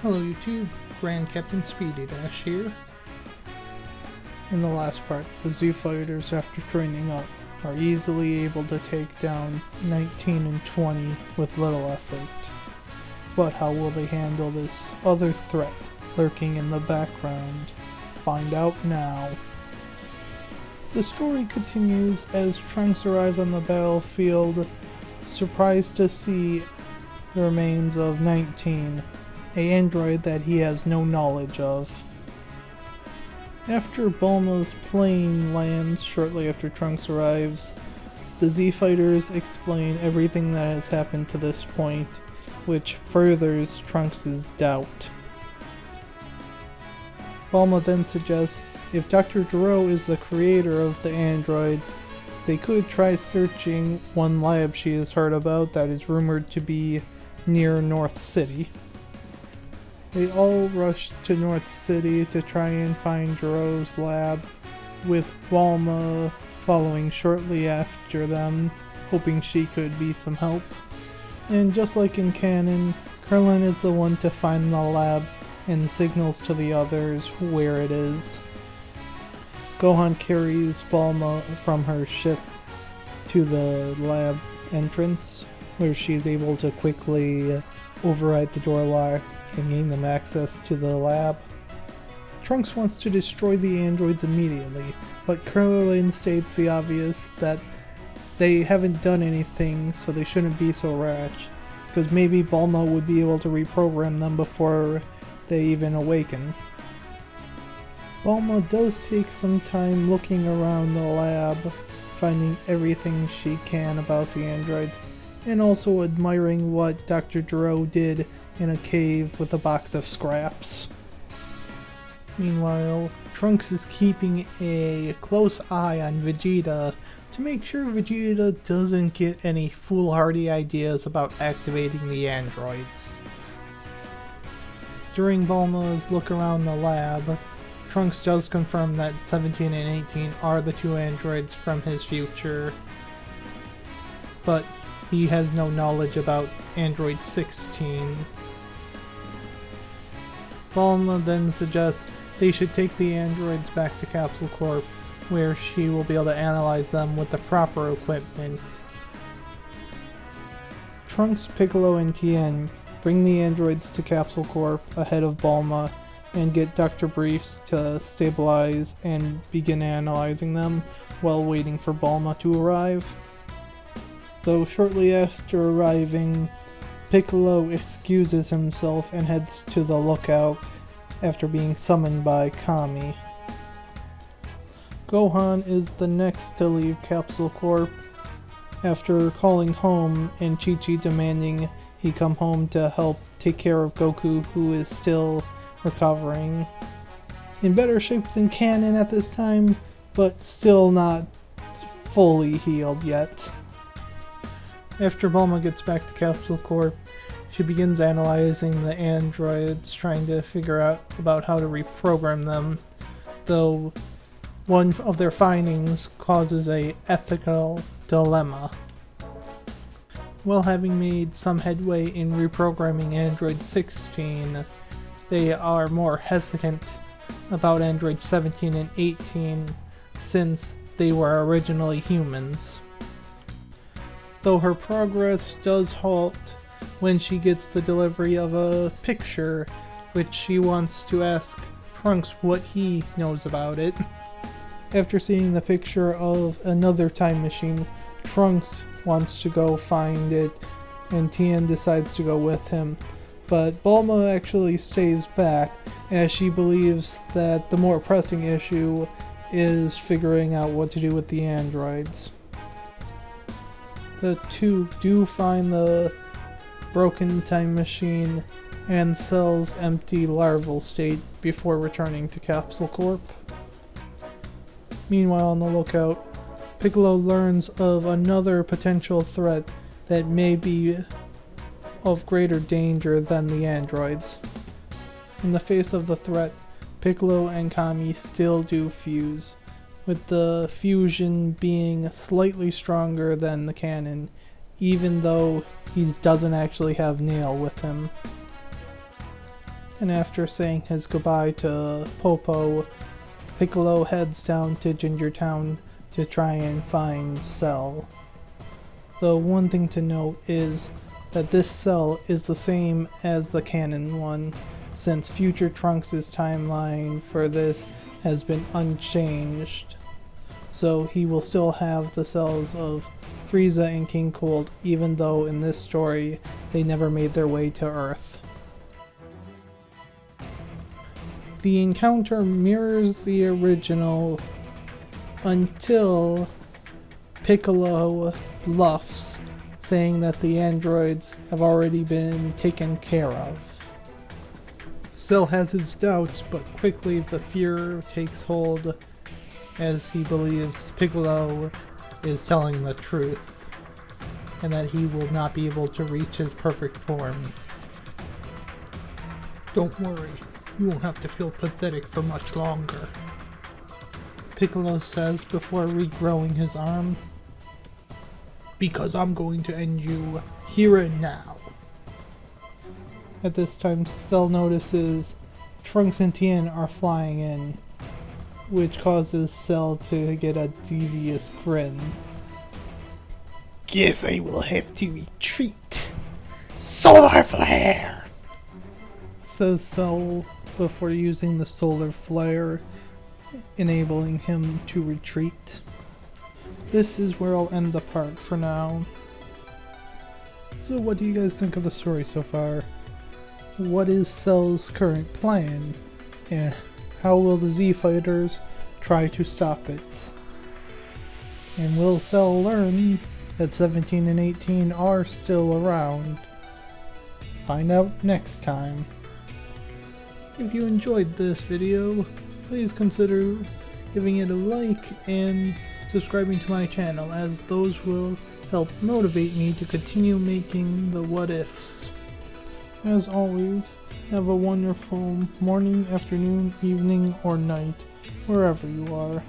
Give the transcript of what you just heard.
Hello YouTube, Grand Captain Speedy Dash here. In the last part, the Z Fighters, after training up, are easily able to take down 19 and 20 with little effort. But how will they handle this other threat lurking in the background? Find out now. The story continues as Trunks arrives on the battlefield, surprised to see the remains of 19, an android that he has no knowledge of. After Bulma's plane lands shortly after Trunks arrives, the Z Fighters explain everything that has happened to this point, which furthers Trunks' doubt. Bulma then suggests if Dr. Gero is the creator of the androids, they could try searching one lab she has heard about that is rumored to be near North City. They all rush to North City to try and find Gero's lab, with Bulma following shortly after them, hoping she could be some help. And just like in canon, Krillin is the one to find the lab and signals to the others where it is. Gohan carries Bulma from her ship to the lab entrance, where she is able to quickly override the door lock and gain them access to the lab. Trunks wants to destroy the androids immediately, but Krillin states the obvious that they haven't done anything, so they shouldn't be so rash, because maybe Bulma would be able to reprogram them before they even awaken. Bulma does take some time looking around the lab, finding everything she can about the androids, and also admiring what Dr. Gero did in a cave with a box of scraps. Meanwhile, Trunks is keeping a close eye on Vegeta to make sure Vegeta doesn't get any foolhardy ideas about activating the androids. During Bulma's look around the lab, Trunks does confirm that 17 and 18 are the two androids from his future, but he has no knowledge about Android 16. Bulma then suggests they should take the androids back to Capsule Corp, where she will be able to analyze them with the proper equipment. Trunks, Piccolo, and Tien bring the androids to Capsule Corp ahead of Bulma and get Dr. Briefs to stabilize and begin analyzing them while waiting for Bulma to arrive. Though shortly after arriving, Piccolo excuses himself and heads to the lookout after being summoned by Kami. Gohan is the next to leave Capsule Corp after calling home and Chi-Chi demanding he come home to help take care of Goku, who is still recovering. In better shape than canon at this time, but still not fully healed yet. After Bulma gets back to Capsule Corp, she begins analyzing the androids, trying to figure out about how to reprogram them, though one of their findings causes an ethical dilemma. While having made some headway in reprogramming Android 16, they are more hesitant about Android 17 and 18 since they were originally humans. Though her progress does halt when she gets the delivery of a picture, which she wants to ask Trunks what he knows about it. After seeing the picture of another time machine, Trunks wants to go find it, and Tien decides to go with him. But Bulma actually stays back, as she believes that the more pressing issue is figuring out what to do with the androids. The two do find the broken time machine and Cell's empty larval state before returning to Capsule Corp. Meanwhile, on the lookout, Piccolo learns of another potential threat that may be of greater danger than the androids. In the face of the threat, Piccolo and Kami still do fuse, with the fusion being slightly stronger than the canon, even though he doesn't actually have Nail with him. And after saying his goodbye to Popo, Piccolo heads down to Ginger Town to try and find Cell. Though one thing to note is that this Cell is the same as the canon one, since future Trunks' timeline for this has been unchanged. So he will still have the cells of Frieza and King Cold, even though in this story they never made their way to Earth. The encounter mirrors the original until Piccolo bluffs, saying that the androids have already been taken care of. Cell has his doubts, but quickly the fear takes hold as he believes Piccolo is telling the truth, and that he will not be able to reach his perfect form. Don't worry, you won't have to feel pathetic for much longer, Piccolo says before regrowing his arm. Because I'm going to end you here and now. At this time, Cell notices Trunks and Tien are flying in, which causes Cell to get a devious grin. Guess I will have to retreat. Solar flare! Says Cell before using the solar flare, enabling him to retreat. This is where I'll end the part for now. So what do you guys think of the story so far? What is Cell's current plan? And how will the Z Fighters try to stop it? And will Cell learn that 17 and 18 are still around? Find out next time. If you enjoyed this video, please consider giving it a like and subscribing to my channel, as those will help motivate me to continue making the what ifs. As always, have a wonderful morning, afternoon, evening, or night, wherever you are.